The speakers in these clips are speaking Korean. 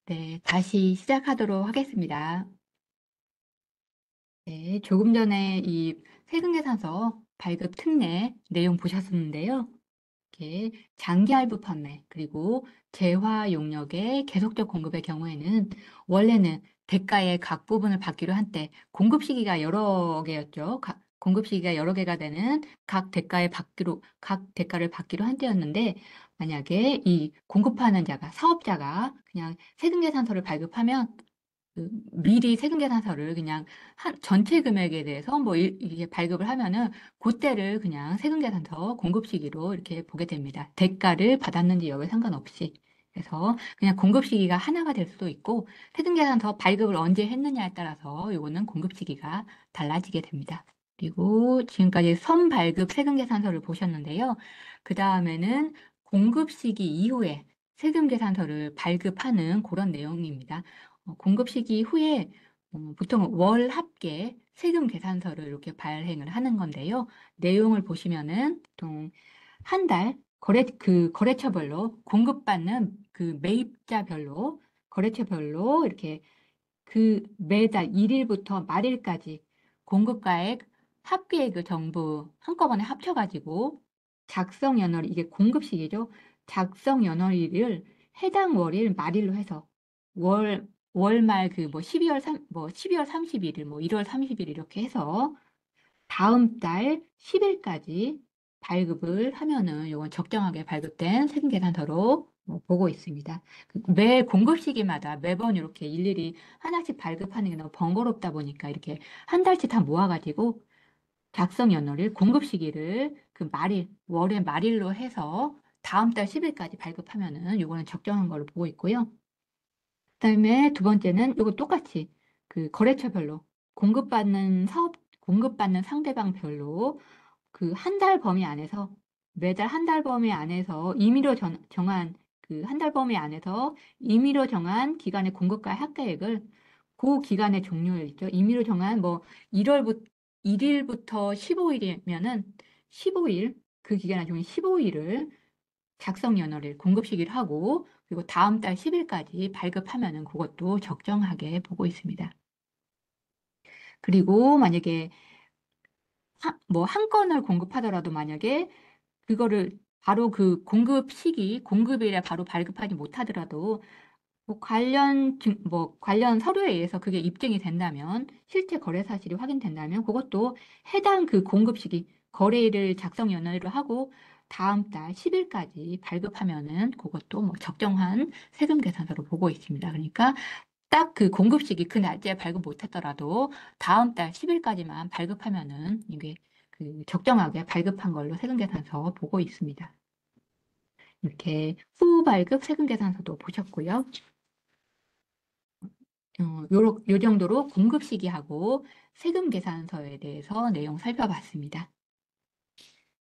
네, 다시 시작하도록 하겠습니다. 네, 조금 전에 이 세금계산서 발급 특례 내용 보셨었는데요. 이렇게 장기 할부 판매, 그리고 재화 용역의 계속적 공급의 경우에는 원래는 대가의 각 부분을 받기로 한 때 공급 시기가 여러 개였죠. 공급 시기가 여러 개가 되는 각 대가를 받기로 한 때였는데, 만약에 이 공급하는 자가, 사업자가 그냥 세금계산서를 발급하면 미리 세금계산서를 그냥 전체 금액에 대해서 뭐 이게 발급을 하면은 그때를 그냥 세금계산서 공급 시기로 이렇게 보게 됩니다. 대가를 받았는지 여부에 상관없이. 그래서 그냥 공급 시기가 하나가 될 수도 있고 세금계산서 발급을 언제 했느냐에 따라서 요거는 공급 시기가 달라지게 됩니다. 그리고 지금까지 선발급 세금계산서를 보셨는데요. 그 다음에는 공급 시기 이후에 세금계산서를 발급하는 그런 내용입니다. 공급 시기 후에 보통 월 합계 세금 계산서를 이렇게 발행을 하는 건데요. 내용을 보시면은 보통 한 달 거래처별로 공급받는 그 매입자별로 거래처별로 이렇게 그 매달 1일부터 말일까지 공급가액 합계액을 전부 한꺼번에 합쳐가지고 작성 연월, 이게 공급식이죠. 작성 연월일을 해당 월일 말일로 해서 월말 그 뭐 12월 31일, 뭐 1월 30일 이렇게 해서 다음 달 10일까지 발급을 하면은 요건 적정하게 발급된 세금계산서로 보고 있습니다. 매 공급 시기마다 매번 이렇게 일일이 하나씩 발급하는 게 너무 번거롭다 보니까 이렇게 한 달치 다 모아가지고 작성 연월일, 공급 시기를 그 말일, 월의 말일로 해서 다음 달 10일까지 발급하면은 요거는 적정한 걸로 보고 있고요. 그다음에 두 번째는 요거 똑같이 그 거래처별로 공급받는 상대방별로 그 한 달 범위 안에서 매달 한 달 범위 안에서 정한 그 한 달 범위 안에서 임의로 정한 기간의 공급가의 합계액을 그 기간의 종료일 있죠. 임의로 정한 뭐 1월부터 1일부터 15일이면은 15일 그 기간의 종료 15일을 작성 연월일 공급 시기를 하고 그리고 다음 달 10일까지 발급하면은 그것도 적정하게 보고 있습니다. 그리고 만약에 뭐 한 건을 공급하더라도 만약에 그거를 바로 그 공급일에 바로 발급하지 못하더라도 뭐 관련 서류에 의해서 그게 입증이 된다면, 실제 거래 사실이 확인된다면, 그것도 해당 그 공급 시기, 거래일을 작성 연월로 하고 다음 달 10일까지 발급하면은 그것도 뭐 적정한 세금 계산서로 보고 있습니다. 그러니까 딱 그 공급 시기 그 날짜에 발급 못했더라도 다음 달 10일까지만 발급하면은 이게 그 적정하게 발급한 걸로 세금계산서 보고 있습니다. 이렇게 후발급 세금계산서도 보셨고요. 요 정도로 공급 시기하고 세금계산서에 대해서 내용 살펴봤습니다.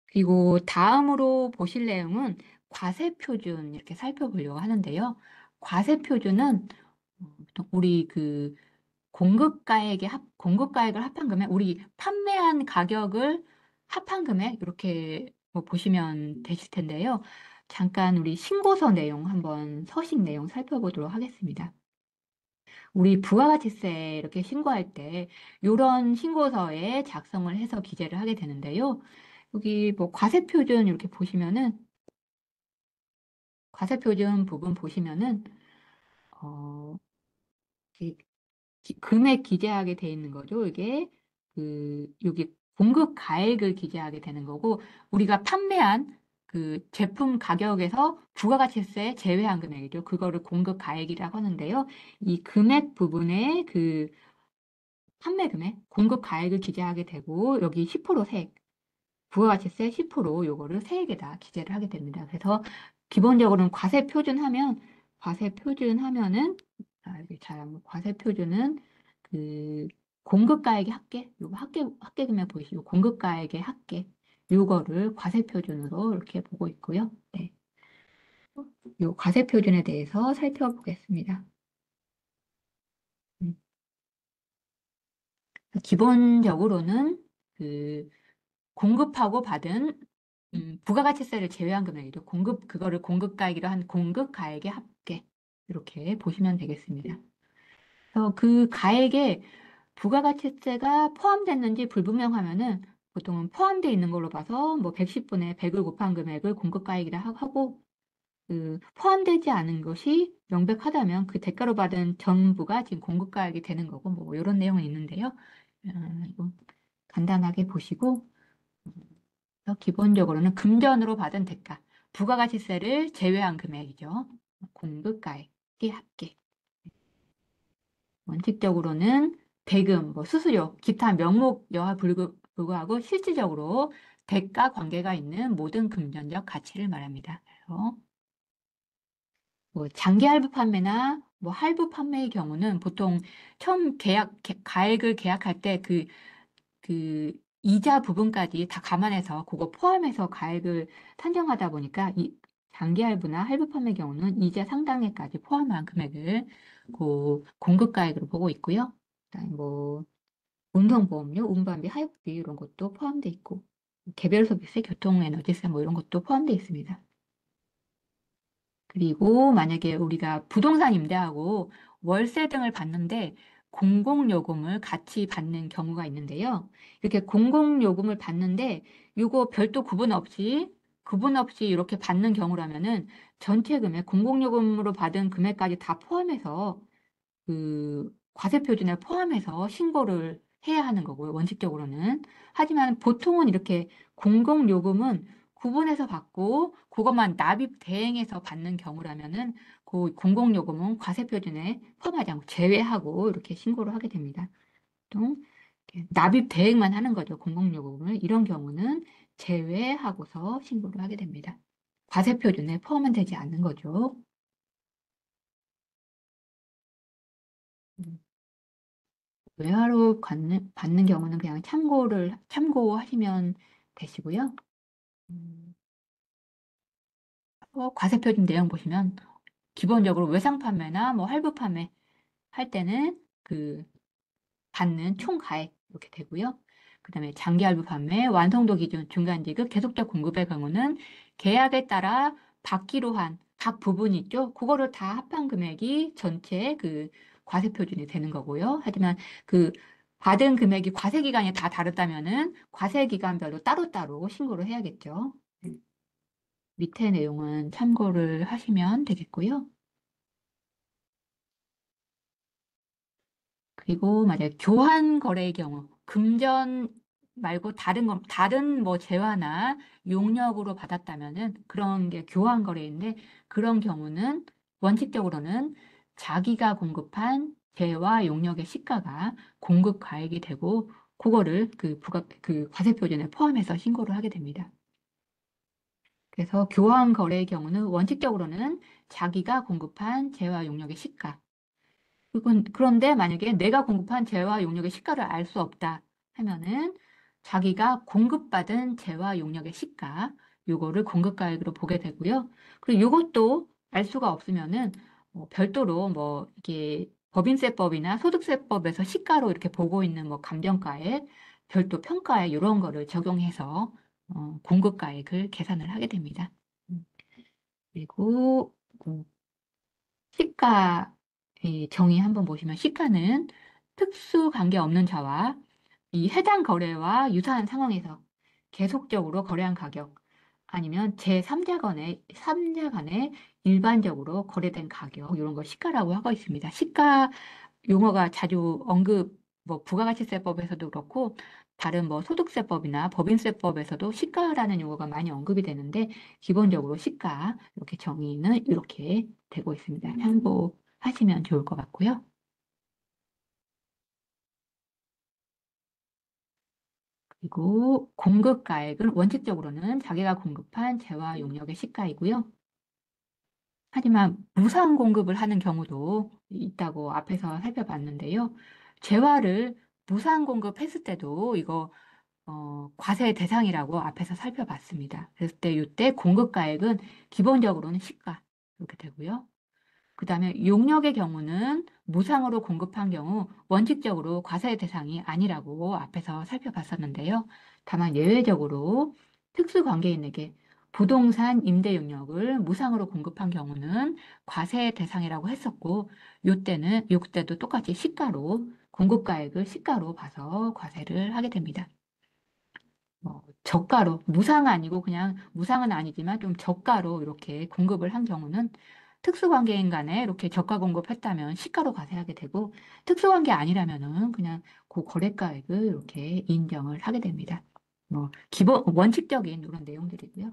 그리고 다음으로 보실 내용은 과세표준 이렇게 살펴보려고 하는데요. 과세표준은 우리 그 공급가액을 합한 금액, 우리 판매한 가격을 합한 금액, 이렇게 뭐 보시면 되실 텐데요. 잠깐 우리 신고서 내용 한번 서식 내용 살펴보도록 하겠습니다. 우리 부가가치세 이렇게 신고할 때 이런 신고서에 작성을 해서 기재를 하게 되는데요. 여기 뭐 과세표준 이렇게 보시면은 과세표준 부분 보시면은 어, 금액 기재하게 돼 있는 거죠. 이게 여기 공급 가액을 기재하게 되는 거고 우리가 판매한 그 제품 가격에서 부가가치세 제외한 금액이죠. 그거를 공급 가액이라고 하는데요. 이 금액 부분에 그 판매 금액, 공급 가액을 기재하게 되고 여기 10% 세액, 부가가치세 10% 요거를 세액에다 기재를 하게 됩니다. 그래서 기본적으로는 과세 표준하면은 여기 잘하면 과세 표준은 그 공급가액의 합계, 요거 합계 금액 보이시죠? 공급가액의 합계 요거를 과세 표준으로 이렇게 보고 있고요. 네. 요 과세 표준에 대해서 살펴보겠습니다. 음. 기본적으로는 그 공급하고 받은 부가가치세를 제외한 금액이죠. 그거를 공급가액이라 한 공급가액의 합계. 이렇게 보시면 되겠습니다. 그래서 그 가액에 부가가치세가 포함됐는지 불분명하면은 보통은 포함되어 있는 걸로 봐서 뭐 110분의 100을 곱한 금액을 공급가액이라 하고 그 포함되지 않은 것이 명백하다면 그 대가로 받은 전부가 지금 공급가액이 되는 거고 뭐 이런 내용은 있는데요. 이거 간단하게 보시고 그래서 기본적으로는 금전으로 받은 대가, 부가가치세를 제외한 금액이죠. 공급가액의 합계. 원칙적으로는 대금, 뭐 수수료, 기타 명목 여하 불구하고 실질적으로 대가 관계가 있는 모든 금전적 가치를 말합니다. 그래서 뭐 장기 할부 판매나 뭐 할부 판매의 경우는 보통 처음 가액을 계약할 때 그 이자 부분까지 다 감안해서 그거 포함해서 가액을 산정하다 보니까 이 장기 할부나 할부 판매 경우는 이자 상당액까지 포함한 금액을 그 공급가액으로 보고 있고요. 그다음에 뭐 운송보험료, 운반비, 하역비 이런 것도 포함돼 있고 개별 서비스, 교통에너지세 뭐 이런 것도 포함돼 있습니다. 그리고 만약에 우리가 부동산 임대하고 월세 등을 받는데 공공요금을 같이 받는 경우가 있는데요. 이렇게 공공요금을 받는데 이거 별도 구분 없이 이렇게 받는 경우라면은 전체 금액, 공공요금으로 받은 금액까지 다 포함해서 그 과세표준을 포함해서 신고를 해야 하는 거고요. 원칙적으로는. 하지만 보통은 이렇게 공공요금은 구분해서 받고 그것만 납입 대행해서 받는 경우라면은 그 공공요금은 과세표준에 포함하지 않고 제외하고 이렇게 신고를 하게 됩니다. 보통 이렇게 납입 대행만 하는 거죠. 공공요금을. 이런 경우는 제외하고서 신고를 하게 됩니다. 과세표준에 포함은 되지 않는 거죠. 음. 외화로 받는 경우는 그냥 참고하시면 되시고요. 음, 과세표준 내용 보시면 기본적으로 외상 판매나 뭐 할부 판매 할 때는 그 받는 총 가액 이렇게 되고요. 그다음에 장기 할부 판매, 완성도 기준, 중간 지급, 계속적 공급의 경우는 계약에 따라 받기로 한 각 부분이 있죠. 그거를 다 합한 금액이 전체 그 과세 표준이 되는 거고요. 하지만 그 받은 금액이 과세 기간이 다 다르다면은 과세 기간별로 따로따로 신고를 해야겠죠. 밑에 내용은 참고를 하시면 되겠고요. 그리고 만약에 교환 거래의 경우, 금전 말고 다른 뭐 재화나 용역으로 받았다면은 그런 게 교환 거래인데 그런 경우는 원칙적으로는 자기가 공급한 재화 용역의 시가가 공급 가액이 되고 그거를 그 과세 표준에 포함해서 신고를 하게 됩니다. 그래서 교환 거래의 경우는 원칙적으로는 자기가 공급한 재화 용역의 시가 그런데 만약에 내가 공급한 재화 용역의 시가를 알 수 없다 하면은 자기가 공급받은 재화 용역의 시가, 요거를 공급가액으로 보게 되고요. 그리고 요것도 알 수가 없으면은 별도로 뭐 이게 법인세법이나 소득세법에서 시가로 이렇게 보고 있는 뭐 감정가액, 별도 평가액 이런 거를 적용해서 공급가액을 계산을 하게 됩니다. 그리고 시가 정의 한번 보시면 시가는 특수 관계 없는 자와 이 해당 거래와 유사한 상황에서 계속적으로 거래한 가격 아니면 삼자 간에 일반적으로 거래된 가격 이런 걸 시가라고 하고 있습니다. 시가 용어가 자주 뭐 부가가치세법에서도 그렇고 다른 뭐 소득세법이나 법인세법에서도 시가라는 용어가 많이 언급이 되는데 기본적으로 시가 이렇게 정의는 이렇게 되고 있습니다. 참고하시면 좋을 것 같고요. 그리고 공급가액은 원칙적으로는 자기가 공급한 재화 용역의 시가이고요. 하지만 무상 공급을 하는 경우도 있다고 앞에서 살펴봤는데요. 재화를 무상 공급했을 때도 이거 과세 대상이라고 앞에서 살펴봤습니다. 그랬을 때 이때 공급가액은 기본적으로는 시가 이렇게 되고요. 그 다음에 용역의 경우는 무상으로 공급한 경우 원칙적으로 과세 대상이 아니라고 앞에서 살펴봤었는데요. 다만 예외적으로 특수관계인에게 부동산 임대 용역을 무상으로 공급한 경우는 과세 대상이라고 했었고, 요때도 똑같이 시가로, 공급가액을 시가로 봐서 과세를 하게 됩니다. 저가로, 무상 아니고 그냥 무상은 아니지만 좀 저가로 이렇게 공급을 한 경우는 특수관계인 간에 이렇게 저가 공급했다면 시가로 과세하게 되고, 특수관계 아니라면은 그냥 그 거래가액을 이렇게 인정을 하게 됩니다. 원칙적인 이런 내용들이고요.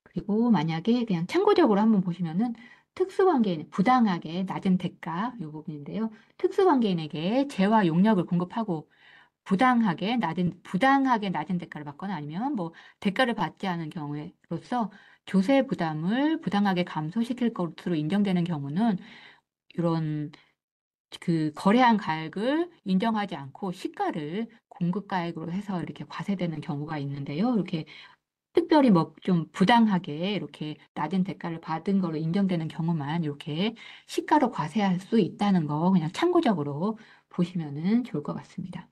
그리고 만약에 그냥 참고적으로 한번 보시면은 특수관계인, 부당하게 낮은 대가 이 부분인데요. 특수관계인에게 재화 용역을 공급하고 부당하게 낮은 대가를 받거나 아니면 뭐 대가를 받지 않은 경우에로서 조세 부담을 부당하게 감소시킬 것으로 인정되는 경우는 이런 그 거래한 가액을 인정하지 않고 시가를 공급가액으로 해서 이렇게 과세되는 경우가 있는데요. 이렇게 특별히 뭐 좀 부당하게 이렇게 낮은 대가를 받은 걸로 인정되는 경우만 이렇게 시가로 과세할 수 있다는 거 그냥 참고적으로 보시면은 좋을 것 같습니다.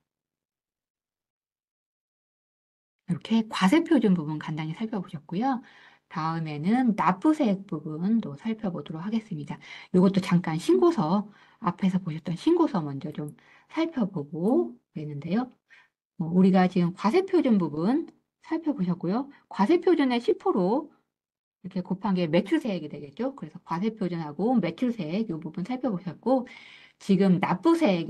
이렇게 과세표준 부분 간단히 살펴보셨고요. 다음에는 납부세액 부분도 살펴보도록 하겠습니다. 이것도 잠깐 신고서, 앞에서 보셨던 신고서 먼저 좀 살펴보고 있는데요. 우리가 지금 과세표준 부분 살펴보셨고요. 과세표준의 10% 이렇게 곱한 게 매출세액이 되겠죠. 그래서 과세표준하고 매출세액 이 부분 살펴보셨고, 지금 납부세액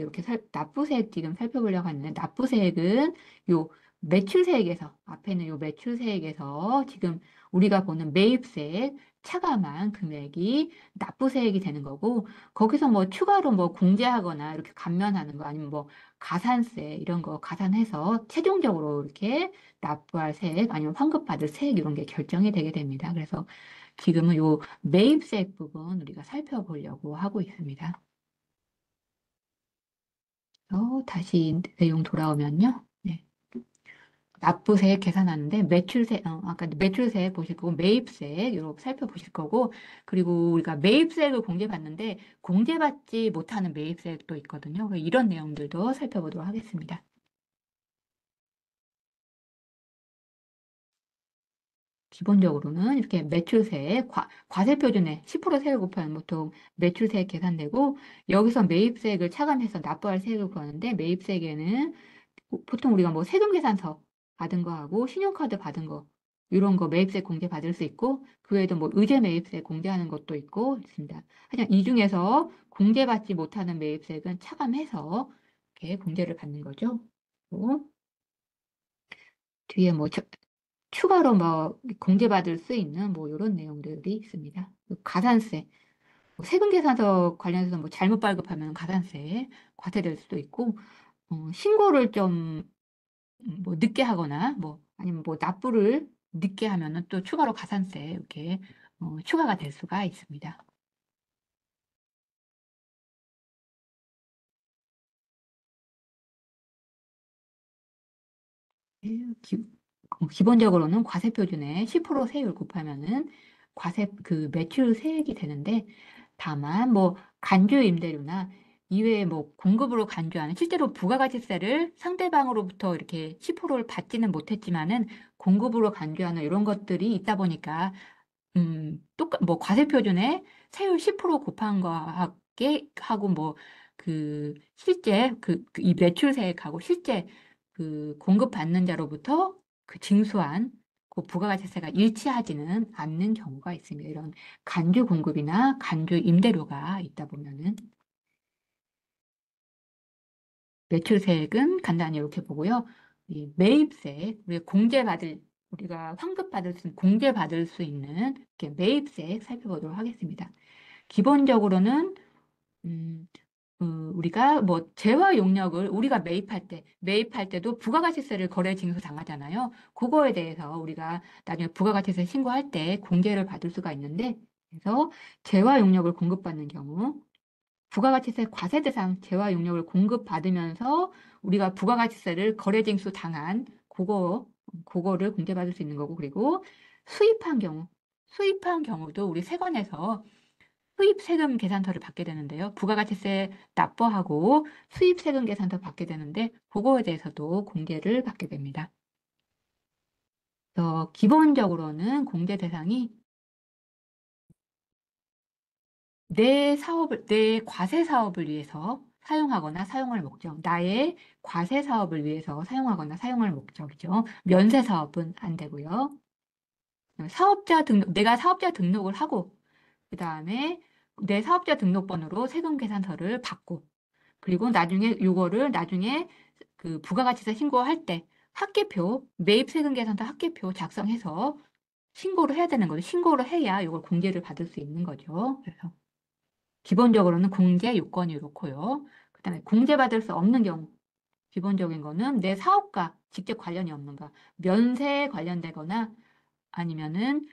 지금 살펴보려고 하는데, 납부세액은 요 매출세액에서, 앞에는 요 매출세액에서 지금 우리가 보는 매입세액, 차감한 금액이 납부세액이 되는 거고, 거기서 뭐 추가로 뭐 공제하거나 이렇게 감면하는 거 아니면 뭐 가산세 이런 거 가산해서 최종적으로 이렇게 납부할 세액 아니면 환급받을 세액 이런 게 결정이 되게 됩니다. 그래서 지금은 요 매입세액 부분 우리가 살펴보려고 하고 있습니다. 다시 내용 돌아오면요. 네. 납부세액 계산하는데 아까 매출세액 보실 거고 매입세액 이렇게 살펴보실 거고 그리고 우리가 매입세액을 공제받는데 공제받지 못하는 매입세액도 있거든요. 이런 내용들도 살펴보도록 하겠습니다. 기본적으로는 이렇게 매출세, 과세표준에 10% 세율 곱하면 보통 매출세액 계산되고 여기서 매입세액을 차감해서 납부할 세액을 구하는데 매입세액에는 보통 우리가 뭐 세금계산서 받은 거하고 신용카드 받은 거 이런 거 매입세 공제 받을 수 있고 그 외에도 뭐 의제 매입세 공제하는 것도 있고 있습니다. 하지만 이 중에서 공제받지 못하는 매입세액은 차감해서 이렇게 공제를 받는 거죠. 또 뒤에 뭐 추가로 뭐 공제받을 수 있는 뭐 이런 내용들이 있습니다. 가산세, 뭐 세금계산서 관련해서 뭐 잘못 발급하면 가산세 과세될 수도 있고 신고를 좀 뭐 늦게 하거나 뭐 아니면 뭐 납부를 늦게 하면은 또 추가로 가산세 이렇게 추가가 될 수가 있습니다. 예, 기본적으로는 과세표준에 10% 세율 곱하면은 그 매출 세액이 되는데 다만 뭐 간주 임대료나 이외에 뭐 공급으로 간주하는 실제로 부가가치세를 상대방으로부터 이렇게 10%를 받지는 못했지만은 공급으로 간주하는 이런 것들이 있다 보니까 뭐 과세표준에 세율 10% 곱한 거하게 하고 뭐 실제 이 매출세액하고 실제 그 공급받는 자로부터 그 징수한 그 부가가치세가 일치하지는 않는 경우가 있습니다. 이런 간주 공급이나 간주 임대료가 있다 보면은 매출세액은 간단히 이렇게 보고요. 이 매입세액, 우리가 환급받을 수, 공제받을 수 있는 이렇게 매입세액 살펴보도록 하겠습니다. 기본적으로는 음, 우리가 뭐 재화 용역을 우리가 매입할 때도 부가가치세를 거래 징수 당하잖아요. 그거에 대해서 우리가 나중에 부가가치세 신고할 때 공제를 받을 수가 있는데 그래서 재화 용역을 공급받는 경우 부가가치세 과세대상 재화 용역을 공급받으면서 우리가 부가가치세를 거래징수 당한 그거를 공제받을 수 있는 거고 그리고 수입한 경우 수입한 경우도 우리 세관에서 수입세금 계산서를 받게 되는데요. 부가가치세 납부하고 수입세금 계산서 받게 되는데 그거에 대해서도 공제를 받게 됩니다. 그래서 기본적으로는 공제 대상이 내 과세 사업을 위해서 사용하거나 사용할 목적, 나의 과세 사업을 위해서 사용하거나 사용할 목적이죠. 면세 사업은 안 되고요. 내가 사업자 등록을 하고, 그 다음에 내 사업자 등록번호로 세금 계산서를 받고, 그리고 나중에 그 부가가치세 신고할 때 매입 세금 계산서 학계표 작성해서 신고를 해야 되는 거죠. 신고를 해야 이걸 공제를 받을 수 있는 거죠. 그래서 기본적으로는 공제 요건이 이렇고요. 그다음에 공제받을 수 없는 경우, 기본적인 거는 내 사업과 직접 관련이 없는 거, 면세에 관련되거나 아니면은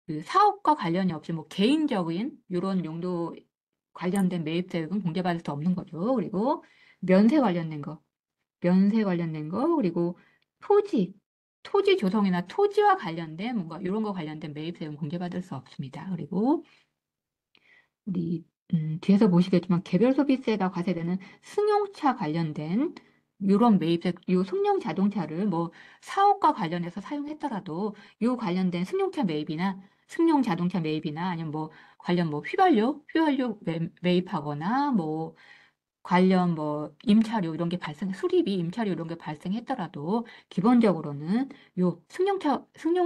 그 사업과 관련이 없이 뭐 개인적인 이런 용도 관련된 매입세액은 공제받을 수 없는 거죠. 그리고 면세 관련된 거, 그리고 토지, 토지 조성이나 토지와 관련된 뭔가 이런 거 관련된 매입세액은 공제받을 수 없습니다. 그리고 우리 뒤에서 보시겠지만 개별 소비세가 과세되는 승용차 관련된 이런 매입세, 요 승용 자동차를 뭐 사업과 관련해서 사용했더라도 요 관련된 승용 자동차 매입이나 아니면 뭐 관련 뭐 휘발유 매입하거나 뭐 관련 뭐 수리비, 임차료 이런 게 발생했더라도 기본적으로는 요 승용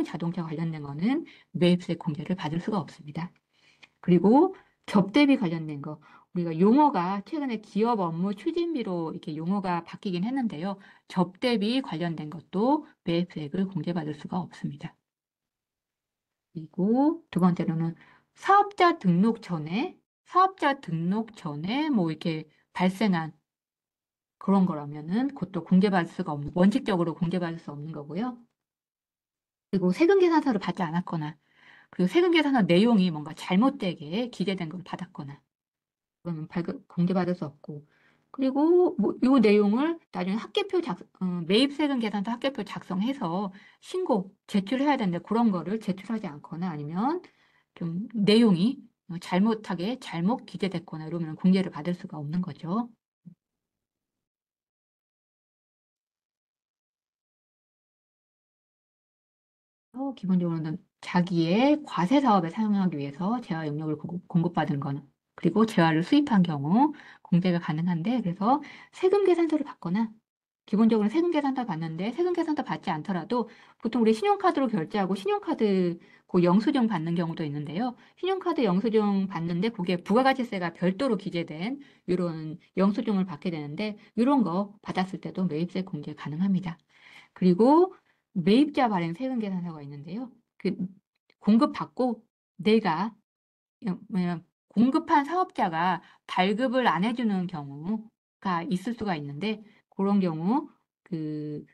자동차 관련된 거는 매입세 공제를 받을 수가 없습니다. 그리고 접대비 관련된 거. 우리가 용어가 최근에 기업 업무 추진비로 이렇게 용어가 바뀌긴 했는데요. 접대비 관련된 것도 매입세액을 공제받을 수가 없습니다. 그리고 두 번째로는 사업자 등록 전에 뭐 이렇게 발생한 그런 거라면은 그것도 원칙적으로 공제받을 수 없는 거고요. 그리고 세금 계산서를 받지 않았거나, 그리고 세금 계산서 내용이 뭔가 잘못되게 기재된 걸 받았거나, 그러면 공제받을 수 없고, 그리고 뭐 이 내용을 나중에 매입세금 계산서 학계표 작성해서 제출해야 되는데 그런 거를 제출하지 않거나 아니면 좀 내용이 잘못 기재됐거나 이러면 공제를 받을 수가 없는 거죠. 기본적으로는 자기의 과세 사업에 사용하기 위해서 재화 용역을 공급받은 거는 그리고 재화를 수입한 경우 공제가 가능한데 그래서 세금 계산서를 받거나 기본적으로 세금 계산서 받는데 세금 계산서 받지 않더라도 보통 우리 신용카드로 결제하고 신용카드 그 영수증 받는 경우도 있는데요. 신용카드 영수증 받는데 그게 부가가치세가 별도로 기재된 이런 영수증을 받게 되는데 이런 거 받았을 때도 매입세 공제 가능합니다. 그리고 매입자 발행 세금 계산서가 있는데요. 그 공급받고 내가 뭐냐면 공급한 사업자가 발급을 안 해주는 경우가 있을 수가 있는데 그런 경우 그,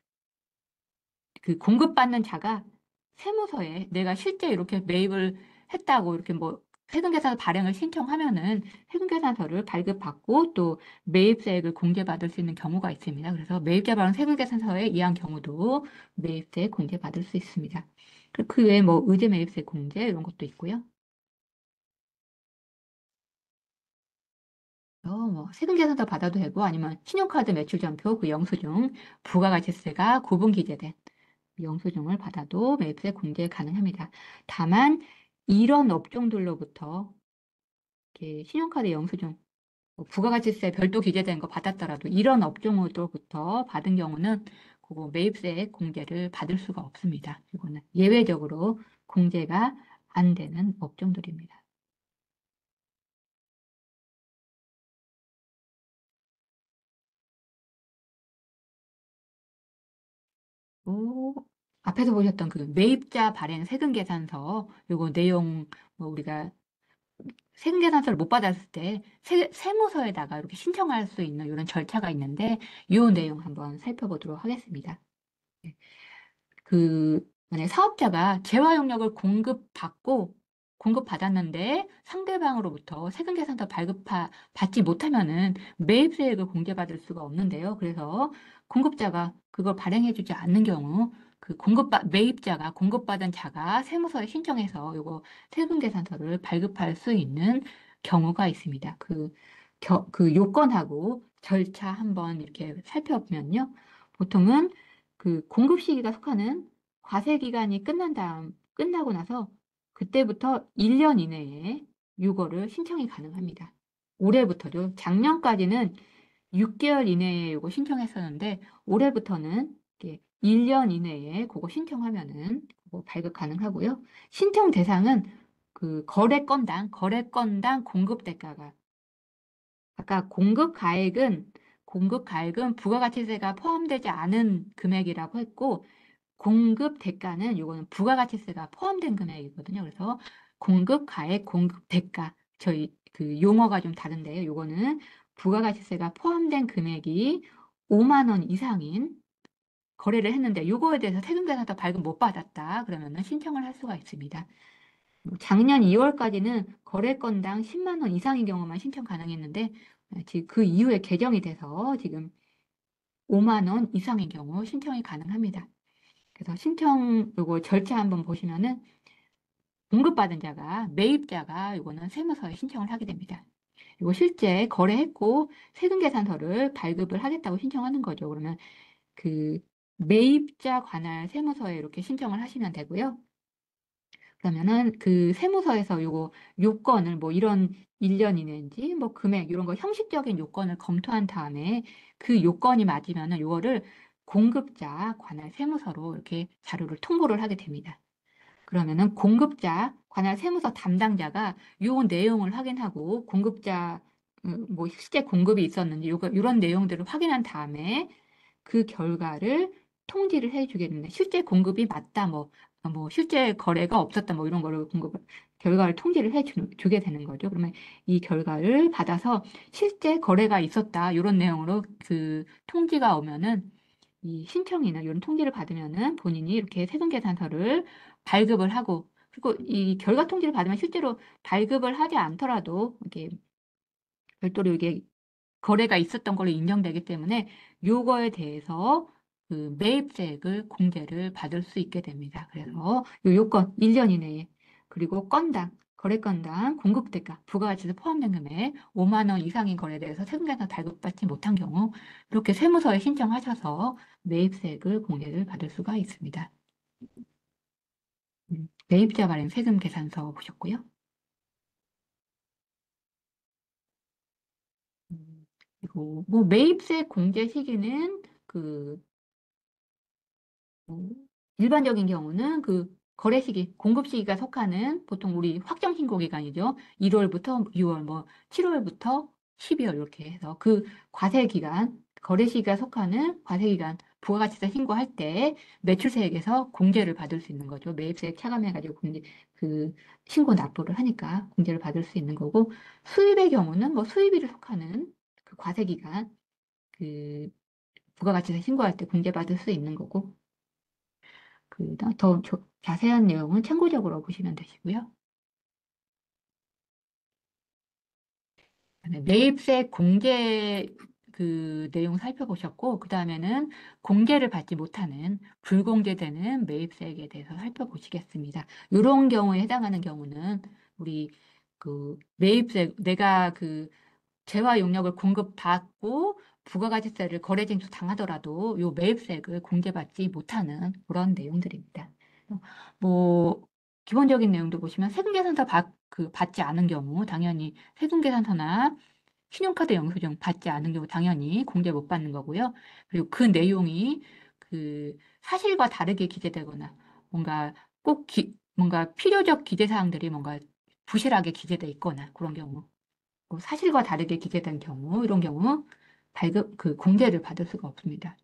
그 공급받는 자가 세무서에 내가 실제 이렇게 매입을 했다고 이렇게 뭐 세금계산서 발행을 신청하면은 세금계산서를 발급받고 또 매입세액을 공제받을 수 있는 경우가 있습니다. 그래서 매입자 발행 세금계산서에 의한 경우도 매입세 공제받을 수 있습니다. 그 외에 뭐 의제 매입세 공제 이런 것도 있고요. 뭐 세금 계산서 받아도 되고 아니면 신용카드 매출전표 그 영수증 부가가치세가 구분 기재된 영수증을 받아도 매입세 공제 가능합니다. 다만 이런 업종들로부터 이렇게 신용카드 영수증 부가가치세 별도 기재된 거 받았더라도 이런 업종으로부터 받은 경우는 그거 매입세 공제를 받을 수가 없습니다. 이거는 예외적으로 공제가 안 되는 업종들입니다. 오, 앞에서 보셨던 그 매입자 발행 세금 계산서 요거 내용 뭐 우리가 세금 계산서를 못 받았을 때 세무서에다가 이렇게 신청할 수 있는 이런 절차가 있는데 이 내용 한번 살펴보도록 하겠습니다. 네. 만약에 사업자가 재화 용역을 공급받았는데 상대방으로부터 세금 계산서 받지 못하면은 매입세액을 공제받을 수가 없는데요. 그래서 공급자가 그걸 발행해주지 않는 경우 매입자가 공급받은 자가 세무서에 신청해서 요거 세금 계산서를 발급할 수 있는 경우가 있습니다. 그 요건하고 절차 한번 이렇게 살펴보면요. 보통은 그 공급 시기가 속하는 과세 기간이 끝나고 나서 그때부터 1년 이내에 이거를 신청이 가능합니다. 올해부터도 작년까지는 6개월 이내에 이거 신청했었는데 올해부터는 이렇게 1년 이내에 그거 신청하면은 그거 발급 가능하고요. 신청 대상은 그 거래건당 공급 대가가 아까 공급 가액은 부가가치세가 포함되지 않은 금액이라고 했고 공급 대가는 요거는 부가가치세가 포함된 금액이거든요. 그래서 공급 가액, 공급 대가 저희 그 용어가 좀 다른데요. 요거는 부가가치세가 포함된 금액이 5만 원 이상인 거래를 했는데 요거에 대해서 세금계산서 발급 못 받았다. 그러면은 신청을 할 수가 있습니다. 작년 2월까지는 거래건당 10만 원 이상인 경우만 신청 가능했는데 지금 그 이후에 개정이 돼서 지금 5만 원 이상인 경우 신청이 가능합니다. 그래서 신청 요거 절차 한번 보시면은 공급받은 자가 매입자가 요거는 세무서에 신청을 하게 됩니다. 이거 실제 거래했고 세금계산서를 발급을 하겠다고 신청하는 거죠. 그러면 그 매입자 관할 세무서에 이렇게 신청을 하시면 되고요. 그러면은 그 세무서에서 요거 요건을 뭐 이런 1년 이내인지 뭐 금액 이런 거 형식적인 요건을 검토한 다음에 그 요건이 맞으면은 요거를 공급자 관할 세무서로 이렇게 자료를 통보를 하게 됩니다. 그러면은 공급자 관할 세무서 담당자가 요 내용을 확인하고 공급자 뭐 실제 공급이 있었는지 요거 이런 내용들을 확인한 다음에 그 결과를 통지를 해주게 됩니다. 실제 공급이 맞다, 뭐 실제 거래가 없었다, 뭐 이런 거를 결과를 통지를 해주게 되는 거죠. 그러면 이 결과를 받아서 실제 거래가 있었다, 이런 내용으로 그 통지가 오면은 이 신청이나 이런 통지를 받으면은 본인이 이렇게 세금계산서를 발급을 하고 그리고 이 결과 통지를 받으면 실제로 발급을 하지 않더라도 이게 별도로 이게 거래가 있었던 걸로 인정되기 때문에 요거에 대해서 그 매입세액을 공제를 받을 수 있게 됩니다. 그래서 요 요건 1년 이내에 그리고 거래건당 공급대가 부가가치세 포함된 금액 5만 원 이상인 거래에 대해서 세금계산 발급받지 못한 경우 이렇게 세무서에 신청하셔서 매입세액을 공제를 받을 수가 있습니다. 매입자 발행 세금계산서 보셨고요. 그리고 뭐 매입세 공제 시기는 그 뭐 일반적인 경우는 그 거래 시기, 공급 시기가 속하는 보통 우리 확정 신고 기간이죠. 1월부터 6월, 뭐 7월부터 12월 이렇게 해서 그 과세 기간, 거래 시기가 속하는 과세 기간 부가가치세 신고할 때 매출세액에서 공제를 받을 수 있는 거죠. 매입세액 차감해가지고 그 신고 납부를 하니까 공제를 받을 수 있는 거고 수입의 경우는 뭐 수입일을 속하는 그 과세 기간 그 부가가치세 신고할 때 공제받을 수 있는 거고 더 자세한 내용은 참고적으로 보시면 되시고요. 매입세 공제 그 내용 살펴보셨고, 그 다음에는 공제를 받지 못하는 불공제되는 매입세액에 대해서 살펴보시겠습니다. 이런 경우에 해당하는 경우는 우리 그 매입세 내가 그 재화 용역을 공급받고 부가가치세를 거래 징수 당하더라도 요 매입세액을 공제받지 못하는 그런 내용들입니다. 뭐 기본적인 내용도 보시면 세금계산서 받지 않은 경우 당연히 세금계산서나 신용카드 영수증 받지 않은 경우 당연히 공제 못 받는 거고요. 그리고 그 내용이 그 사실과 다르게 기재되거나 뭔가 뭔가 필요적 기재 사항들이 뭔가 부실하게 기재돼 있거나 그런 경우 사실과 다르게 기재된 경우, 이런 경우 공제를 받을 수가 없습니다.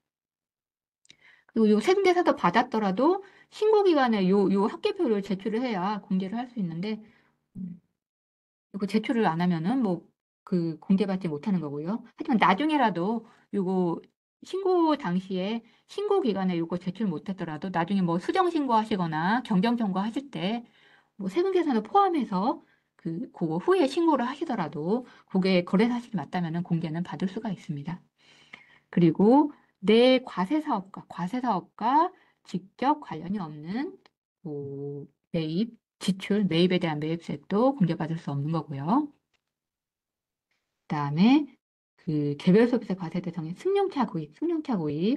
그리고 요 세금계산서 받았더라도 신고기간에 요 합계표를 제출을 해야 공제를 할 수 있는데, 이거 제출을 안 하면은 뭐 그 공제받지 못하는 거고요. 하지만 나중에라도 요거 신고 당시에 신고 기간에 요거 제출 못했더라도 나중에 뭐 수정 신고하시거나 경정 청구하실 때 뭐 세금계산을 포함해서 그거 후에 신고를 하시더라도 그게 거래 사실이 맞다면은 공제는 받을 수가 있습니다. 그리고 내 과세사업과 직접 관련이 없는 뭐 매입에 대한 매입세액도 공제받을 수 없는 거고요. 그다음에 그 개별 소비세 과세 대상의 승용차 구입,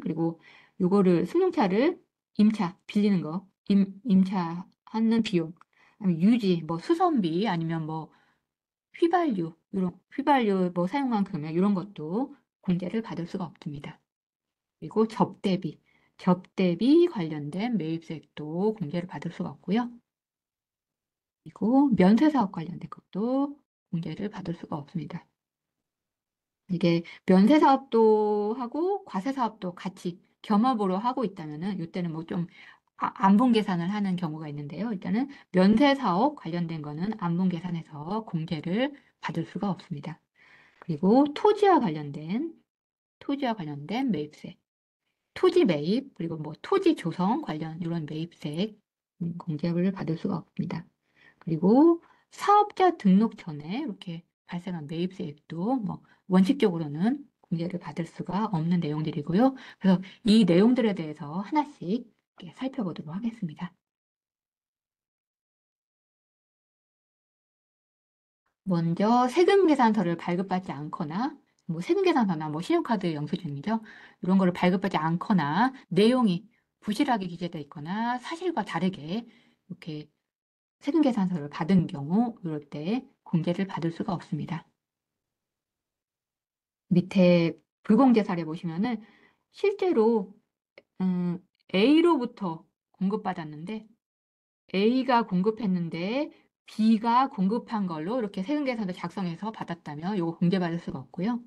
그리고 요거를 승용차를 임차, 빌리는 거, 임차하는 비용, 아니면 유지, 뭐 수선비, 아니면 뭐 휘발유 뭐 사용한 금액, 이런 것도 공제를 받을 수가 없습니다. 그리고 접대비 관련된 매입세액도 공제를 받을 수가 없고요. 그리고 면세사업 관련된 것도 공제를 받을 수가 없습니다. 이게 면세사업도 하고 과세사업도 같이 겸업으로 하고 있다면은 이때는 뭐 좀 안분계산을 하는 경우가 있는데요. 일단은 면세사업 관련된 거는 안분계산에서 공제를 받을 수가 없습니다. 그리고 토지와 관련된 매입세, 토지 매입, 그리고 뭐 토지 조성 관련 이런 매입세 공제를 받을 수가 없습니다. 그리고 사업자 등록 전에 이렇게 발생한 매입세액도 뭐 원칙적으로는 공제를 받을 수가 없는 내용들이고요. 그래서 이 내용들에 대해서 하나씩 이렇게 살펴보도록 하겠습니다. 먼저 세금계산서를 발급받지 않거나 뭐 세금계산서나 뭐 신용카드 영수증이죠. 이런 거를 발급받지 않거나 내용이 부실하게 기재되어 있거나 사실과 다르게 이렇게 세금계산서를 받은 경우 이럴 때 공제를 받을 수가 없습니다. 밑에 불공제 사례 보시면은 실제로 A로부터 공급받았는데 A가 공급했는데 B가 공급한 걸로 이렇게 세금계산서 작성해서 받았다면 이거 공제받을 수가 없고요.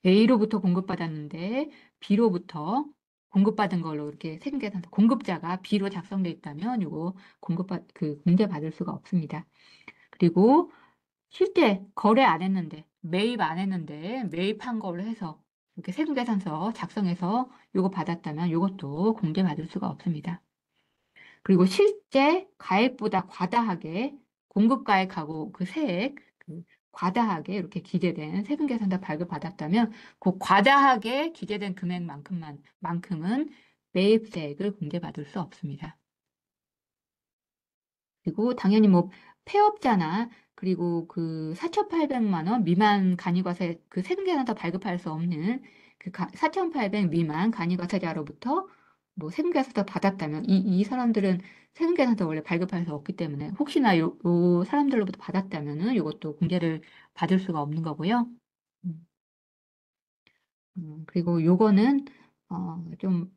A로부터 공급받았는데 B로부터 공급받은 걸로 이렇게 세금계산서 공급자가 B로 작성돼 있다면 이거 공제받을 수가 없습니다. 그리고 실제 거래 안 했는데 매입 안 했는데 매입한 걸로 해서 이렇게 세금계산서 작성해서 요거 받았다면 이것도 공제받을 수가 없습니다. 그리고 실제 가액보다 과다하게 공급가액하고 그 세액 과다하게 이렇게 기재된 세금계산서 발급받았다면 그 과다하게 기재된 금액만큼은 매입세액을 공제받을 수 없습니다. 그리고 당연히 뭐 폐업자나 그리고 그 4,800만 원 미만 간이과세 그 세금계산서 발급할 수 없는 그 4,800 미만 간이과세자로부터 뭐 세금계산서 받았다면 이 사람들은 세금계산서 원래 발급할 수 없기 때문에 혹시나 요 사람들로부터 받았다면은 이것도 공제를 받을 수가 없는 거고요. 음, 그리고 요거는 좀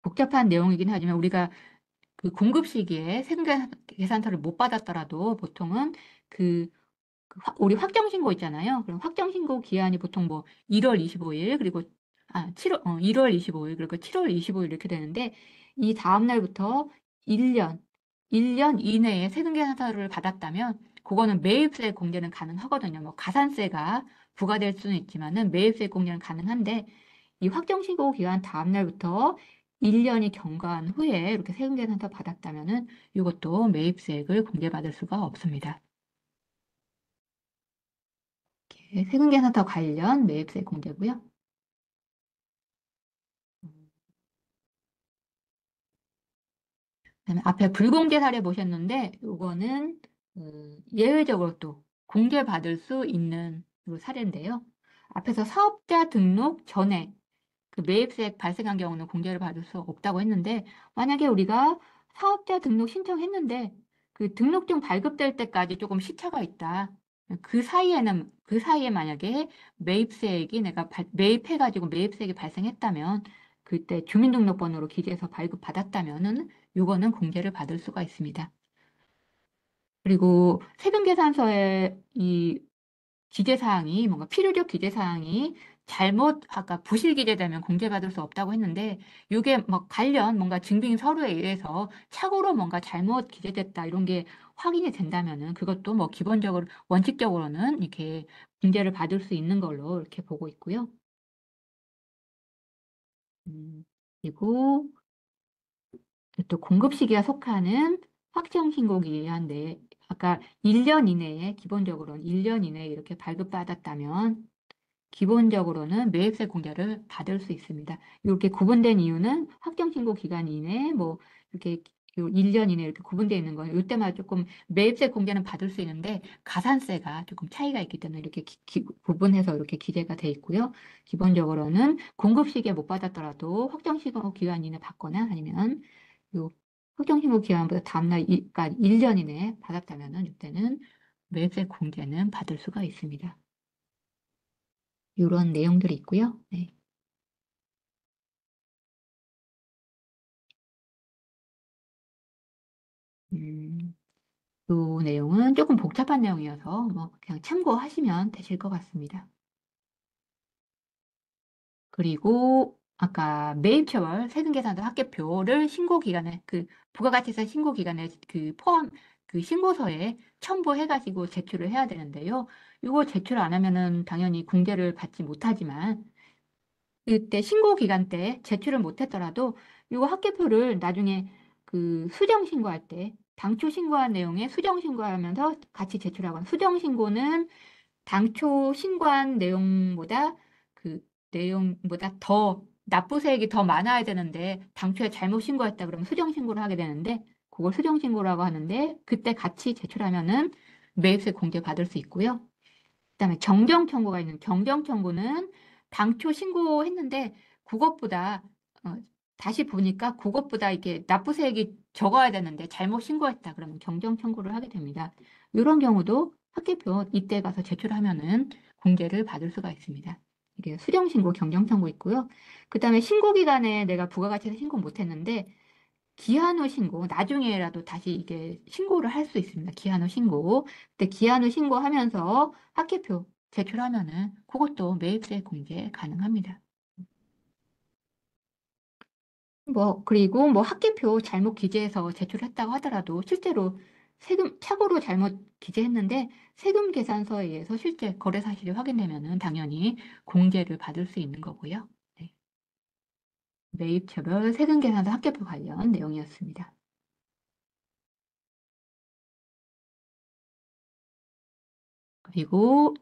복잡한 내용이긴 하지만 우리가 그 공급 시기에 세금 계산서를 못 받았더라도 보통은 우리 확정신고 있잖아요. 그럼 확정신고 기한이 보통 뭐 1월 25일 그리고 1월 25일 그리고 7월 25일 이렇게 되는데 이 다음 날부터 1년 1년 이내에 세금 계산서를 받았다면 그거는 매입세 공제는 가능하거든요. 뭐 가산세가 부과될 수는 있지만은 매입세 공제는 가능한데 이 확정신고 기간 다음 날부터 1년이 경과한 후에 이렇게 세금 계산서 받았다면은 이것도 매입세액을 공제받을 수가 없습니다. 세금 계산서 관련 매입세 공제고요. 그다음에 앞에 불공제 사례 보셨는데 이거는 예외적으로 또 공제받을 수 있는 사례인데요. 앞에서 사업자 등록 전에 그 매입세액 발생한 경우는 공제를 받을 수 없다고 했는데 만약에 우리가 사업자 등록 신청했는데 그 등록증 발급될 때까지 조금 시차가 있다. 그 사이에 만약에 매입세액이 내가 매입해가지고 매입세액이 발생했다면 그때 주민등록번호로 기재해서 발급받았다면은 요거는 공제를 받을 수가 있습니다. 그리고 세금계산서에 이 기재사항이 뭔가 필요적 기재사항이 아까 부실 기재되면 공제받을 수 없다고 했는데 이게 뭐 관련 뭔가 증빙 서류에 의해서 착오로 뭔가 잘못 기재됐다 이런 게 확인이 된다면은 그것도 뭐 기본적으로 원칙적으로는 이렇게 공제를 받을 수 있는 걸로 이렇게 보고 있고요. 그리고 또 공급 시기가 속하는 확정 신고기한데 아까 1년 이내에 기본적으로는 1년 이내에 이렇게 발급받았다면 기본적으로는 매입세 공제를 받을 수 있습니다. 이렇게 구분된 이유는 확정 신고 기간 이내에 뭐 이렇게 요 1년 이내 이렇게 구분되어 있는 거예요. 이때마다 조금 매입세 공제는 받을 수 있는데 가산세가 조금 차이가 있기 때문에 이렇게 구분해서 이렇게 기재가 돼 있고요. 기본적으로는 공급 시기에 못 받았더라도 확정신고 기간 이내 받거나 아니면 요 확정신고 기간보다 다음날, 그러니까 1년 이내에 받았다면은 이때는 매입세 공제는 받을 수가 있습니다. 이런 내용들이 있고요. 네. 이 내용은 조금 복잡한 내용이어서 뭐 그냥 참고하시면 되실 것 같습니다. 그리고 아까 매입처벌 세금계산서 합계표를 신고기간에 부가가치세 신고기간에 포함 신고서에 첨부해가지고 제출을 해야 되는데요. 이거 제출 안 하면은 당연히 공제를 받지 못하지만 그때 신고 기간 때 제출을 못했더라도 이거 합계표를 나중에 수정 신고할 때 당초 신고한 내용에 수정 신고하면서 같이 제출하거나 수정 신고는 당초 신고한 내용보다 내용보다 더 납부세액이 더 많아야 되는데 당초에 잘못 신고했다 그러면 수정 신고를 하게 되는데 그걸 수정 신고라고 하는데 그때 같이 제출하면은 매입세 공제 받을 수 있고요. 그다음에 정정 청구가 있는 경정 청구는 당초 신고했는데 그것보다 어, 다시 보니까 그것보다 이게 납부세액이 적어야 되는데 잘못 신고했다 그러면 경정 청구를 하게 됩니다. 이런 경우도 합계표 이때 가서 제출하면은 공제를 받을 수가 있습니다. 이게 수정 신고, 경정 청구 있고요. 그다음에 신고 기간에 내가 부가가치세 신고 못했는데 기한 후 신고, 나중에라도 다시 이게 신고를 할 수 있습니다. 기한 후 신고. 근데 기한 후 신고하면서 합계표 제출하면은 그것도 매입세 공제 가능합니다. 그리고 합계표 잘못 기재해서 제출했다고 하더라도 실제로 착오로 잘못 기재했는데 세금 계산서에 의해서 실제 거래 사실이 확인되면은 당연히 공제를 받을 수 있는 거고요. 네. 매입처벌 세금 계산서 합계표 관련 내용이었습니다. 그리고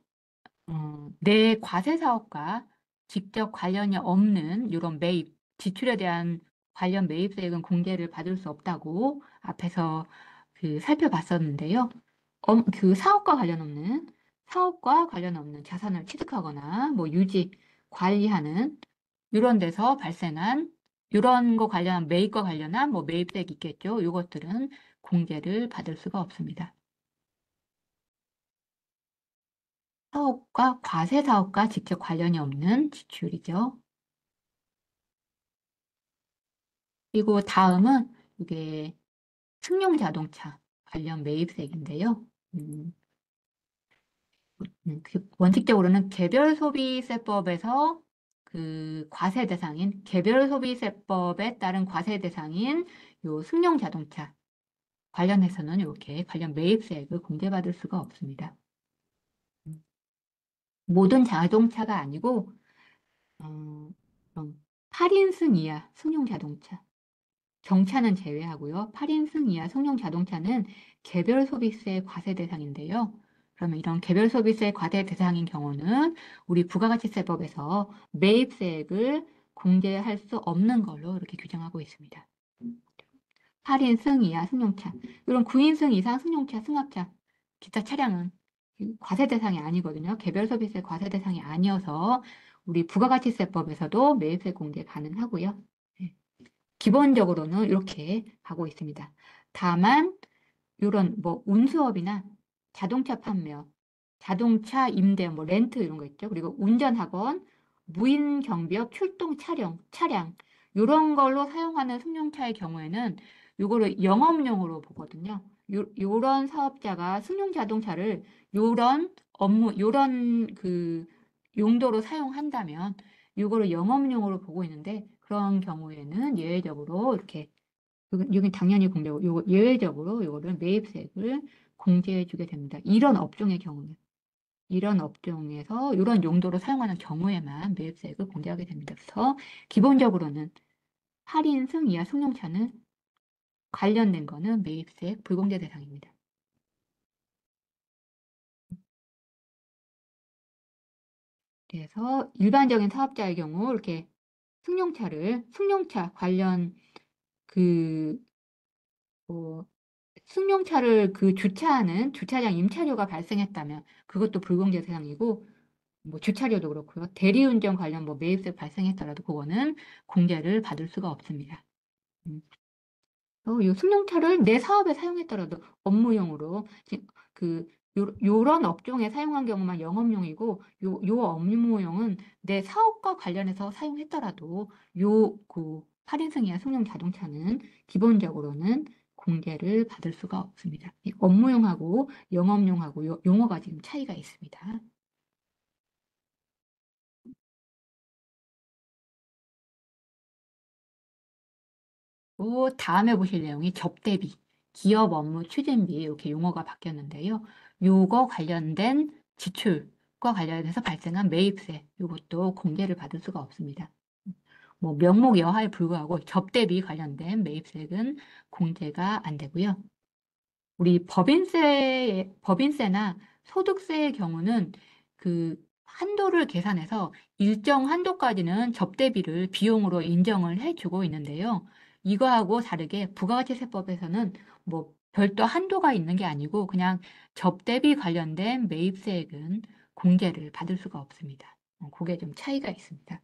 내 과세 사업과 직접 관련이 없는 이런 매입, 지출에 대한 관련 매입세액은 공제를 받을 수 없다고 앞에서 살펴봤었는데요. 사업과 관련 없는 자산을 취득하거나 유지, 관리하는 이런 데서 발생한 이런 거 관련한 매입과 관련한 매입세액 있겠죠. 이것들은 공제를 받을 수가 없습니다. 과세 사업과 직접 관련이 없는 지출이죠. 그리고 다음은 이게 승용 자동차 관련 매입세액인데요. 음, 원칙적으로는 개별소비세법에서 과세 대상인 개별소비세법에 따른 과세 대상인 요 승용 자동차 관련해서는 이렇게 관련 매입세액을 공제받을 수가 없습니다. 모든 자동차가 아니고 어, 8인승 이하 승용 자동차 경차는 제외하고요. 8인승 이하 승용 자동차는 개별 소비세 과세 대상인데요. 그러면 이런 개별 소비세 과세 대상인 경우는 우리 부가가치세법에서 매입세액을 공제할 수 없는 걸로 이렇게 규정하고 있습니다. 8인승 이하 승용차, 이런 9인승 이상 승용차, 승합차, 기타 차량은 과세 대상이 아니거든요. 개별 소비세 과세 대상이 아니어서 우리 부가가치세법에서도 매입세 공제 가능하고요. 네. 기본적으로는 이렇게 가고 있습니다. 다만 이런 운수업이나 자동차 판매업, 자동차 임대, 렌트 이런 거 있죠. 그리고 운전학원, 무인 경비업, 출동 차량 이런 걸로 사용하는 승용차의 경우에는 이거를 영업용으로 보거든요. 요런 사업자가 승용 자동차를 요런 업무, 요런 용도로 사용한다면 이거를 영업용으로 보고 있는데 그런 경우에는 예외적으로 이렇게 여기 당연히 공제고 요거 예외적으로 요거를 매입세액을 공제해 주게 됩니다. 이런 업종에서 이런 용도로 사용하는 경우에만 매입세액을 공제하게 됩니다. 그래서 기본적으로는 8인승 이하 승용차는 관련된 거는 매입세액 불공제 대상입니다. 그래서 일반적인 사업자의 경우 이렇게 승용차 관련 그 뭐 승용차를 그 주차하는 주차장 임차료가 발생했다면 그것도 불공제 대상이고, 뭐 주차료도 그렇고요. 대리운전 관련 뭐 매입세 발생했더라도 그거는 공제를 받을 수가 없습니다. 음. 이 승용차를 내 사업에 사용했더라도 업무용으로 그 요런 업종에 사용한 경우만 영업용이고, 요 업무용은 내 사업과 관련해서 사용했더라도 그 8인승 이하 승용 자동차는 기본적으로는 공제를 받을 수가 없습니다. 이 업무용하고 영업용하고 용어가 지금 차이가 있습니다. 또 다음에 보실 내용이 접대비, 기업 업무 추진비 이렇게 용어가 바뀌었는데요. 요거 관련된 지출과 관련해서 발생한 매입세, 요것도 공제를 받을 수가 없습니다. 뭐 명목 여하에 불구하고 접대비 관련된 매입세액은 공제가 안 되고요. 우리 법인세나 소득세의 경우는 그 한도를 계산해서 일정 한도까지는 접대비를 비용으로 인정을 해주고 있는데요. 이거하고 다르게 부가가치세법에서는 뭐 별도 한도가 있는 게 아니고 그냥 접대비 관련된 매입세액은 공제를 받을 수가 없습니다. 그게 좀 차이가 있습니다.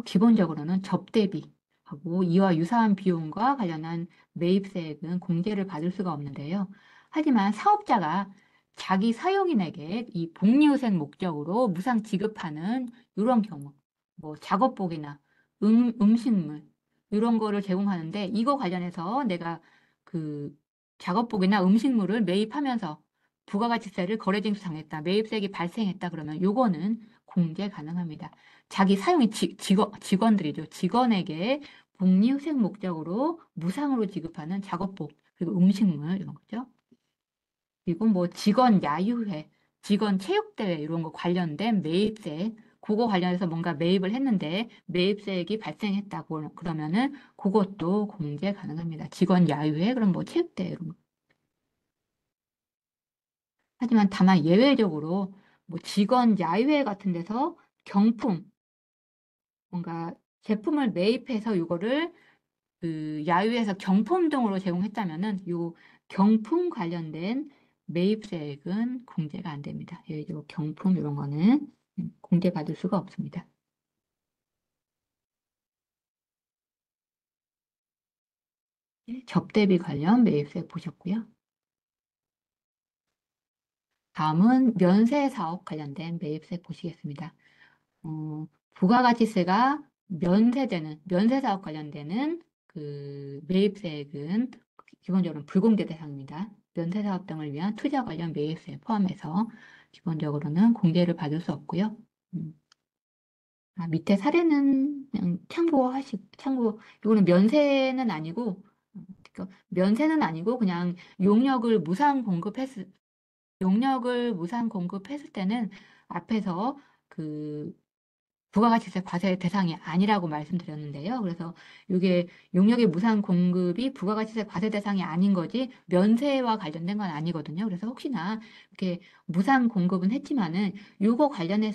기본적으로는 접대비하고 이와 유사한 비용과 관련한 매입세액은 공제를 받을 수가 없는데요. 하지만 사업자가 자기 사용인에게 이 복리후생 목적으로 무상 지급하는 이런 경우, 뭐 작업복이나 음식물 이런 거를 제공하는데, 이거 관련해서 내가 그 작업복이나 음식물을 매입하면서 부가가치세를 거래징수 당했다, 매입세액이 발생했다 그러면 요거는 공제 가능합니다. 자기 사용인 직원들이죠. 직원에게 복리후생 목적으로 무상으로 지급하는 작업복, 그리고 음식물 이런 거죠. 그리고 뭐 직원 야유회, 직원 체육대회 이런 거 관련된 매입세, 그거 관련해서 뭔가 매입을 했는데 매입세액이 발생했다고 그러면은 그것도 공제 가능합니다. 직원 야유회, 그럼 뭐 체육대회 이런 거. 하지만 다만 예외적으로 뭐 직원 야유회 같은 데서 경품, 뭔가 제품을 매입해서 이거를 그 야유에서 경품 등으로 제공했다면은 요 경품 관련된 매입세액은 공제가 안 됩니다. 예를 들어 경품 이런 거는 공제받을 수가 없습니다. 네, 접대비 관련 매입세액 보셨고요. 다음은 면세 사업 관련된 매입세액 보시겠습니다. 부가가치세가 면세되는 면세 사업 관련되는 그 매입세액은 기본적으로 불공제 대상입니다. 면세 사업 등을 위한 투자 관련 매입세 포함해서 기본적으로는 공제를 받을 수 없고요. 음, 밑에 사례는 그냥 참고, 이거는 면세는 아니고 그냥 용역을 무상 공급했을 때는 앞에서 그 부가가치세 과세 대상이 아니라고 말씀드렸는데요. 그래서 이게 용역의 무상 공급이 부가가치세 과세 대상이 아닌 거지 면세와 관련된 건 아니거든요. 그래서 혹시나 이렇게 무상 공급은 했지만은 요거 관련한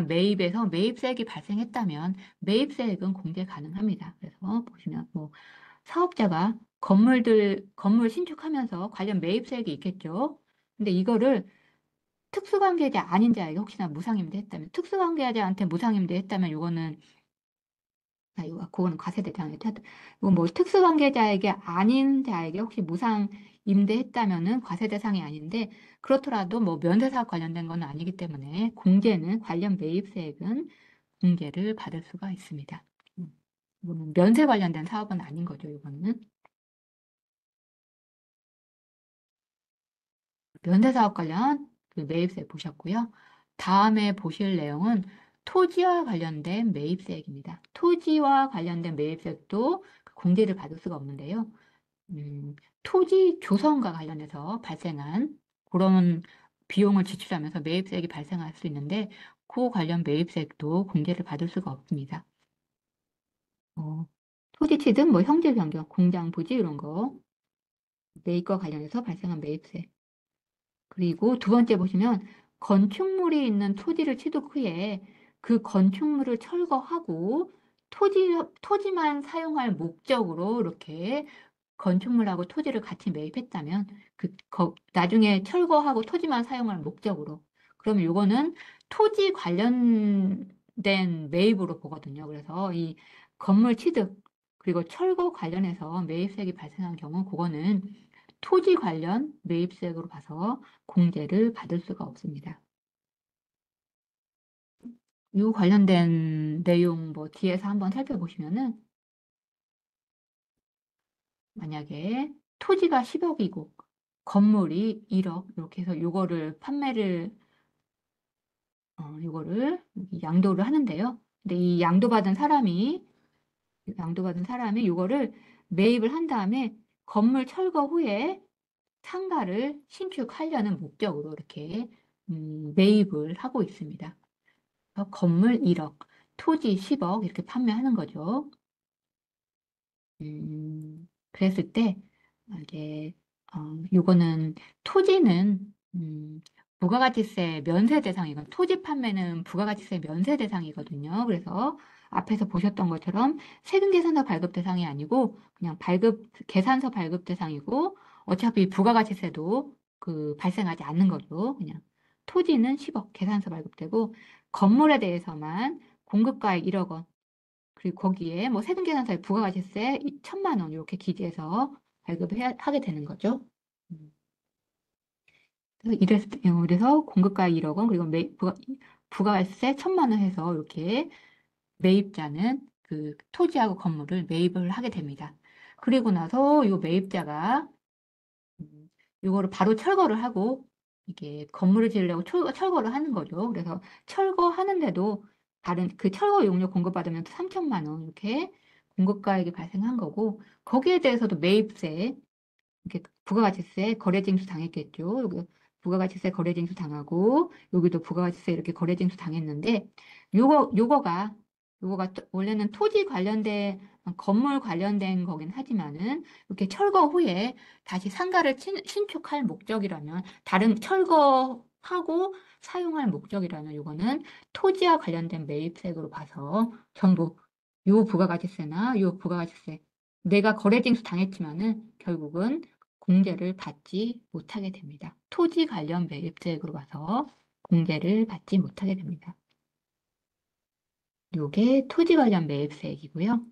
매입에서 매입세액이 발생했다면 매입세액은 공제 가능합니다. 그래서 보시면 뭐 사업자가 건물 신축하면서 관련 매입세액이 있겠죠. 근데 이거를 특수관계자 아닌 자에게 혹시나 무상임대 했다면, 특수관계자한테 무상임대 했다면 요거는 그거는 과세 대상이 돼. 이거 뭐 특수관계자에게 아닌 자에게 혹시 무상 임대했다면은 과세 대상이 아닌데, 그렇더라도 뭐 면세사업 관련된 건 아니기 때문에 관련 매입세액은 공제를 받을 수가 있습니다. 이거는 면세 관련된 사업은 아닌 거죠, 이거는. 면세사업 관련 그 매입세 보셨고요. 다음에 보실 내용은 토지와 관련된 매입세액입니다. 토지와 관련된 매입세액도 공제를 받을 수가 없는데요. 토지 조성과 관련해서 발생한 그런 비용을 지출하면서 매입세액이 발생할 수 있는데 그 관련 매입세액도 공제를 받을 수가 없습니다. 토지 취득, 뭐 형질 변경, 공장 부지 이런 거 매입과 관련해서 발생한 매입세. 그리고 두 번째 보시면 건축물이 있는 토지를 취득 후에 그 건축물을 철거하고 토지만 사용할 목적으로 이렇게 건축물하고 토지를 같이 매입했다면 나중에 철거하고 토지만 사용할 목적으로 그러면 이거는 토지 관련된 매입으로 보거든요. 그래서 이 건물 취득 그리고 철거 관련해서 매입세액이 발생한 경우 그거는 토지 관련 매입세액으로 봐서 공제를 받을 수가 없습니다. 이 관련된 내용 뭐 뒤에서 한번 살펴보시면은 만약에 토지가 10억이고 건물이 1억 이렇게 해서 요거를 양도를 하는데요. 근데 이 양도받은 사람이 요거를 매입을 한 다음에 건물 철거 후에 상가를 신축하려는 목적으로 이렇게 매입을 하고 있습니다. 그래서 건물 1억, 토지 10억 이렇게 판매하는 거죠. 그랬을 때 이게 요거는 토지는 부가가치세 면세 대상이고 토지 판매는 부가가치세 면세 대상이거든요. 그래서 앞에서 보셨던 것처럼 세금 계산서 발급 대상이 아니고 그냥 계산서 발급 대상이고 어차피 부가가치세도 발생하지 않는 거죠. 그냥 토지는 10억 계산서 발급되고 건물에 대해서만 공급가액 1억 원 그리고 거기에 뭐 세금계산서에 부가가치세 1천만 원 이렇게 기재해서 하게 되는 거죠. 음. 그래서 공급가 1억 원 그리고 부가가치세 1천만 원 해서 이렇게 매입자는 그 토지하고 건물을 매입을 하게 됩니다. 그리고 나서 이 매입자가 이거를 바로 철거를 하고 이게 건물을 지으려고 철거를 하는 거죠. 그래서 철거하는데도 다른 그 철거 용료 공급받으면 3천만 원 이렇게 공급가액이 발생한 거고 거기에 대해서도 매입세 이렇게 부가가치세 거래징수 당했겠죠. 여기 부가가치세 거래징수 당하고 여기도 부가가치세 이렇게 거래징수 당했는데 요거가 원래는 토지 관련된 건물 관련된 거긴 하지만은 이렇게 철거 후에 다시 상가를 신축할 목적이라면 다른 철거하고 사용할 목적이라면 요거는 토지와 관련된 매입세액으로 봐서 전부 요 부가가치세나 요 부가가치세 내가 거래징수 당했지만은 결국은 공제를 받지 못하게 됩니다. 토지 관련 매입세액으로 봐서 공제를 받지 못하게 됩니다. 요게 토지 관련 매입세액이고요.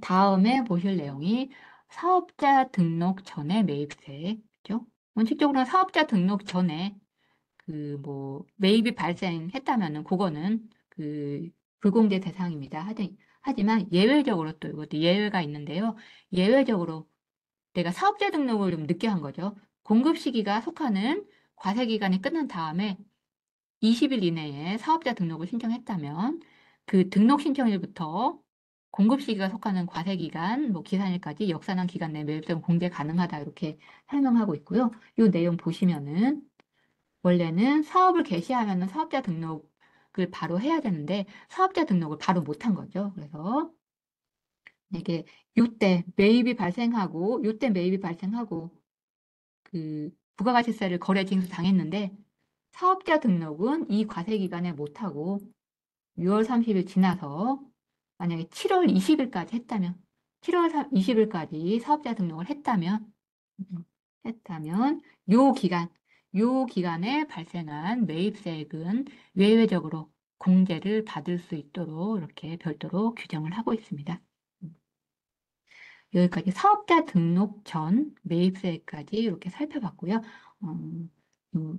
다음에 보실 내용이 사업자 등록 전에 매입세죠. 원칙적으로는 사업자 등록 전에 매입이 발생했다면은 그거는 불공제 대상입니다. 하지만 예외적으로 또 이것도 예외가 있는데요. 예외적으로 내가 사업자 등록을 좀 늦게 한 거죠. 공급 시기가 속하는 과세 기간이 끝난 다음에 20일 이내에 사업자 등록을 신청했다면 그 등록 신청일부터 공급 시기가 속하는 과세 기간, 뭐 기산일까지 역산한 기간 내 매입세금 공제 가능하다 이렇게 설명하고 있고요. 이 내용 보시면은 원래는 사업을 개시하면은 사업자 등록을 바로 해야 되는데 사업자 등록을 바로 못 한 거죠. 그래서 이게 요때 매입이 발생하고 부가가치세를 거래 징수 당했는데 사업자 등록은 이 과세 기간에 못 하고 6월 30일 지나서 만약에 7월 20일까지 했다면 7월 20일까지 사업자 등록을 했다면 요 기간에 발생한 매입세액은 예외적으로 공제를 받을 수 있도록 이렇게 별도로 규정을 하고 있습니다. 여기까지 사업자 등록 전 매입세액까지 이렇게 살펴봤고요.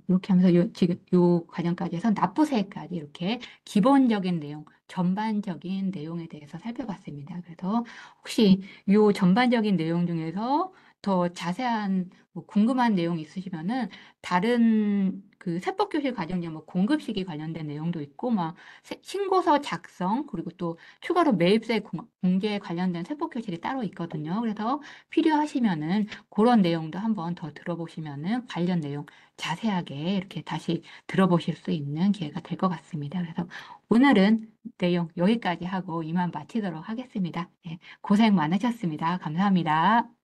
이렇게 하면서 지금 요 과정까지 해서 납부세액까지 이렇게 기본적인 내용, 전반적인 내용에 대해서 살펴봤습니다. 그래서 혹시 요 전반적인 내용 중에서 더 자세한 뭐 궁금한 내용 있으시면은 다른 그 세법교실 과정에 뭐 공급시기 관련된 내용도 있고 막 신고서 작성 그리고 또 추가로 매입세 공제 관련된 세법교실이 따로 있거든요. 그래서 필요하시면은 그런 내용도 한번 더 들어보시면은 관련 내용 자세하게 이렇게 다시 들어보실 수 있는 기회가 될 것 같습니다. 그래서 오늘은 내용 여기까지 하고 이만 마치도록 하겠습니다. 예, 고생 많으셨습니다. 감사합니다.